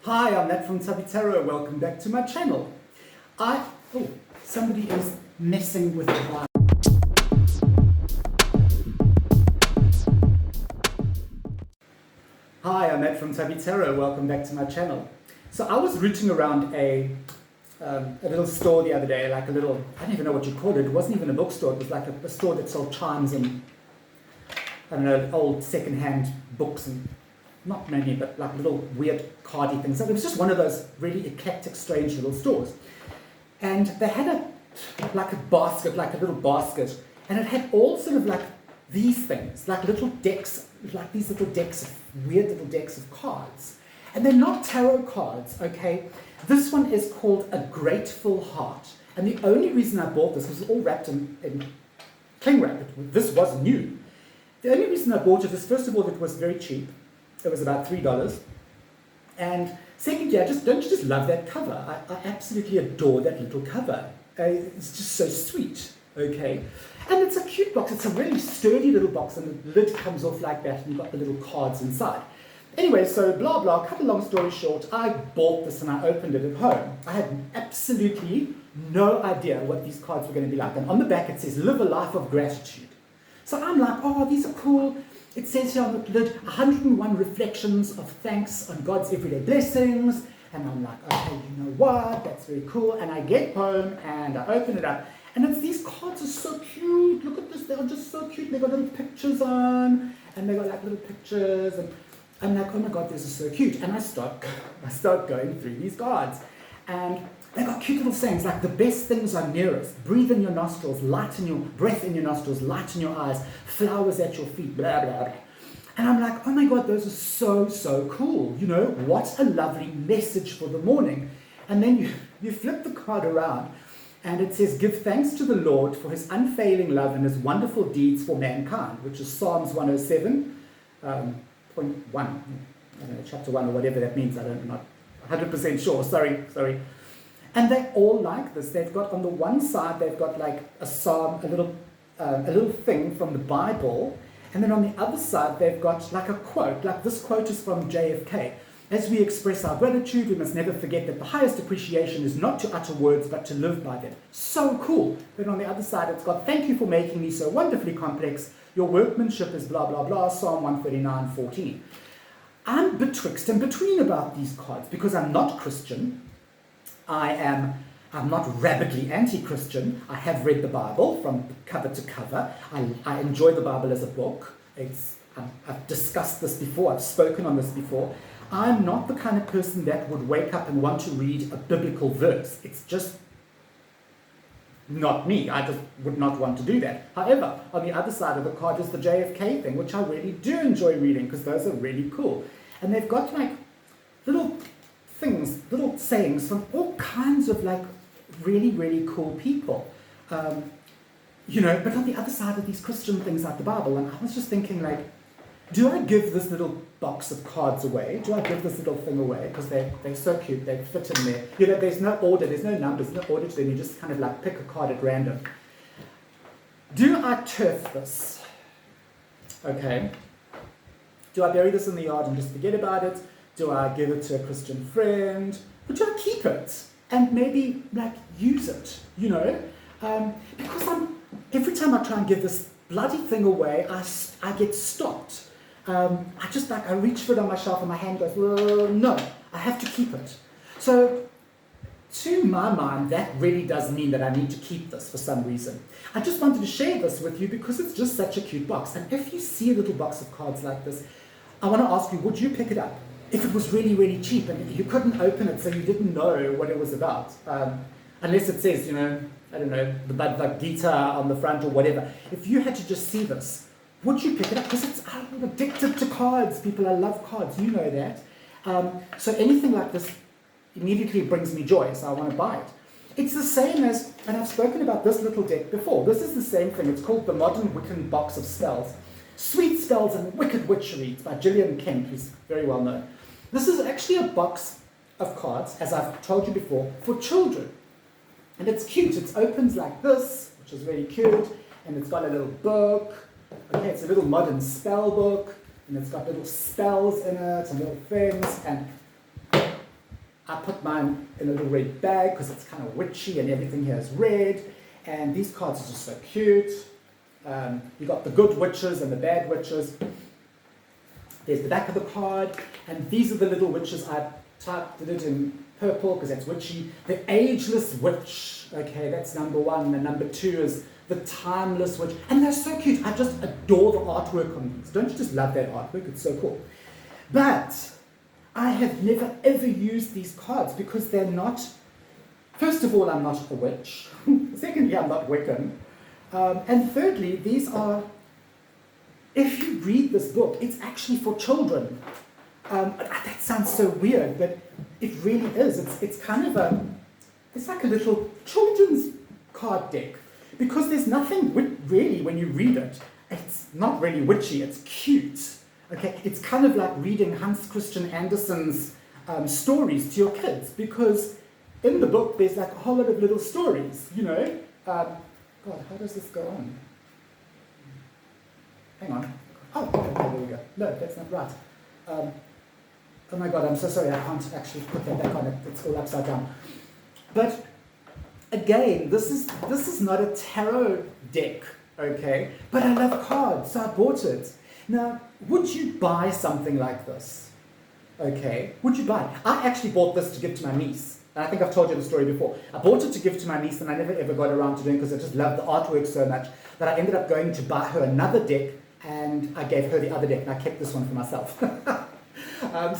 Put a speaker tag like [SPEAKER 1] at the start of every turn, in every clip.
[SPEAKER 1] Hi, I'm Nat from Tarot. Welcome back to my channel. Somebody is messing with the Bible. Hi, I'm Nat from Tarot. Welcome back to my channel. So I was rooting around a little store the other day, like a little, I don't even know what you call it. It wasn't even a bookstore. It was like a store that sold chimes and, I don't know, old second-hand books and not many, but like little weird cardy things. So it was just one of those really eclectic, strange little stores. And they had a little basket, and it had all sort of like these things, like little decks, like these little decks of, weird little decks of cards. And they're not tarot cards, okay? This one is called A Grateful Heart. And the only reason I bought this was all wrapped in cling wrap. This was new. The only reason I bought it is, first of all, it was very cheap. It was about $3. And secondly, don't you just love that cover? I absolutely adore that little cover. It's just so sweet, okay? And it's a cute box. It's a really sturdy little box, and the lid comes off like that, and you've got the little cards inside. Anyway, so blah, blah, cut a long story short, I bought this and I opened it at home. I had absolutely no idea what these cards were going to be like. And on the back it says, live a life of gratitude. So I'm like, oh, these are cool. It says here on the lid, 101 reflections of thanks on God's everyday blessings. And I'm like, okay, you know what? That's very cool. And I get home and I open it up. And these cards are so cute. Look at this. They're just so cute. They got little pictures on. And they got like little pictures. And I'm like, oh my God, this is so cute. And I start going through these cards. And they got cute little sayings like, the best things are near us. Breathe in your nostrils, light in your breath in your nostrils, light in your eyes, flowers at your feet, blah, blah, blah. And I'm like, oh my God, those are so, so cool. You know, what a lovely message for the morning. And then you flip the card around and it says, give thanks to the Lord for his unfailing love and his wonderful deeds for mankind, which is Psalms 107, point 1. I don't know, chapter 1 or whatever that means. I'm not 100% sure. Sorry. And they all like this. They've got on the one side, they've got like a psalm, a little thing from the Bible. And then on the other side, they've got like a quote. Like this quote is from JFK. As we express our gratitude, we must never forget that the highest appreciation is not to utter words, but to live by them. So cool. Then on the other side, it's got, thank you for making me so wonderfully complex. Your workmanship is blah, blah, blah, Psalm 139:14. I'm betwixt and between about these cards because I'm not Christian. I'm not rabidly anti-Christian. I have read the Bible from cover to cover. I enjoy the Bible as a book. I've discussed this before. I've spoken on this before. I'm not the kind of person that would wake up and want to read a biblical verse. It's just not me. I just would not want to do that. However, on the other side of the card is the JFK thing, which I really do enjoy reading because those are really cool. And they've got like little things, little sayings from all kinds of like really, really cool people. But on the other side of these Christian things like the Bible, and I was just thinking like, do I give this little box of cards away? Do I give this little thing away? Because they're so cute, they fit in there. There's no order, there's no numbers, no order to them, you just kind of like pick a card at random. Do I turf this? Okay. Do I bury this in the yard and just forget about it? Do I give it to a Christian friend? Or do I keep it and maybe like use it, Because every time I try and give this bloody thing away, I get stopped. I reach for it on my shelf and my hand goes, well, no, I have to keep it. So to my mind, that really does mean that I need to keep this for some reason. I just wanted to share this with you because it's just such a cute box. And if you see a little box of cards like this, I want to ask you, would you pick it up? If it was really, really cheap and you couldn't open it so you didn't know what it was about. Unless it says, I don't know, the Bhagavad Gita on the front or whatever. If you had to just see this, would you pick it up? Because I'm addicted to cards, people. I love cards, you know that. So anything like this immediately brings me joy, so I want to buy it. It's the same as, and I've spoken about this little deck before. This is the same thing. It's called the Modern Wiccan Box of Spells. Sweet Spells and Wicked Witchery. It's by Gillian Kent, who's very well known. This is actually a box of cards, as I've told you before, for children. And it's cute. It opens like this, which is really cute. And it's got a little book. Okay, it's a little modern spell book. And it's got little spells in it and little things. And I put mine in a little red bag because it's kind of witchy and everything here is red. And these cards are just so cute. You got the good witches and the bad witches. There's the back of the card. And these are the little witches. I did it in purple because that's witchy. The ageless witch. Okay, that's number one. And number two is the timeless witch. And they're so cute. I just adore the artwork on these. Don't you just love that artwork? It's so cool. But I have never ever used these cards because they're not, first of all, I'm not a witch. Secondly, I'm not Wiccan. And thirdly, these are, if you read this book, it's actually for children. That sounds so weird, but it really is. It's kind of it's like a little children's card deck. Because there's nothing really, when you read it, it's not really witchy, it's cute. Okay, it's kind of like reading Hans Christian Andersen's stories to your kids, because in the book there's like a whole lot of little stories, you know. God, how does this go on? Hang on. Oh, okay, there we go. No, that's not right. Oh my God, I'm so sorry, I can't actually put that back on it. It's all upside down. But again, this is not a tarot deck, okay? But I love cards, so I bought it. Now, would you buy something like this? Okay, would you buy it? I actually bought this to give to my niece. And I think I've told you the story before. I bought it to give to my niece and I never ever got around to doing it because I just loved the artwork so much that I ended up going to buy her another deck and I gave her the other deck and I kept this one for myself.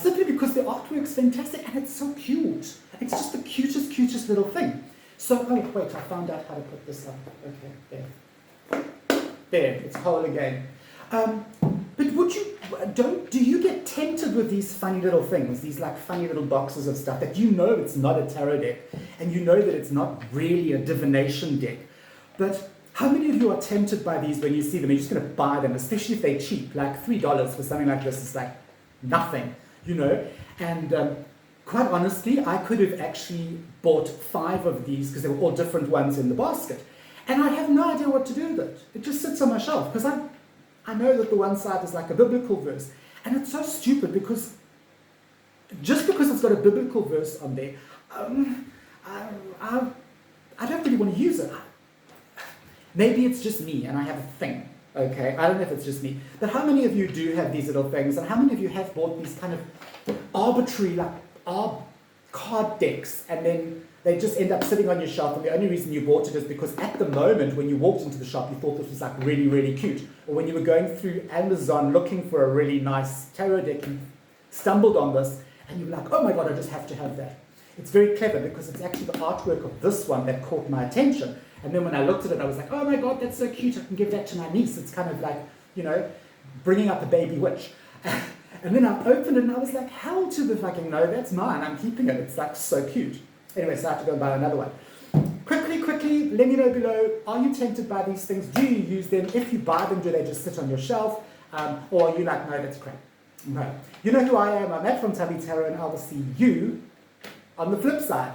[SPEAKER 1] Simply because the artwork's fantastic and it's so cute. It's just the cutest little thing. So, oh wait, I found out how to put this up. Okay, there. There, it's whole again. But do you get tempted with these funny little things, these like funny little boxes of stuff that you know it's not a tarot deck and you know that it's not really a divination deck? But how many of you are tempted by these when you see them? You're just going to buy them, especially if they're cheap, like $3 for something like this is like nothing, you know? And quite honestly, I could have actually bought 5 of these because they were all different ones in the basket. And I have no idea what to do with it. It just sits on my shelf because I know that the one side is like a biblical verse. And it's so stupid because just because it's got a biblical verse on there, I don't really want to use it. Maybe it's just me and I have a thing, okay? I don't know if it's just me. But how many of you do have these little things? And how many of you have bought these kind of arbitrary, like, card decks and then they just end up sitting on your shelf and the only reason you bought it is because at the moment when you walked into the shop you thought this was like really, really cute. Or when you were going through Amazon looking for a really nice tarot deck, you stumbled on this and you were like, oh my God, I just have to have that. It's very clever because it's actually the artwork of this one that caught my attention. And then when I looked at it, I was like, oh my God, that's so cute. I can give that to my niece. It's kind of like, you know, bringing up a baby witch. And then I opened it and I was like, hell to the fucking no, that's mine. I'm keeping it. It's like so cute. Anyway, so I have to go and buy another one. Quickly, let me know below, are you tempted by these things? Do you use them? If you buy them, do they just sit on your shelf? Or are you like, no, that's crap? No. You know who I am. I'm Matt from Tubby Tarot and I will see you on the flip side.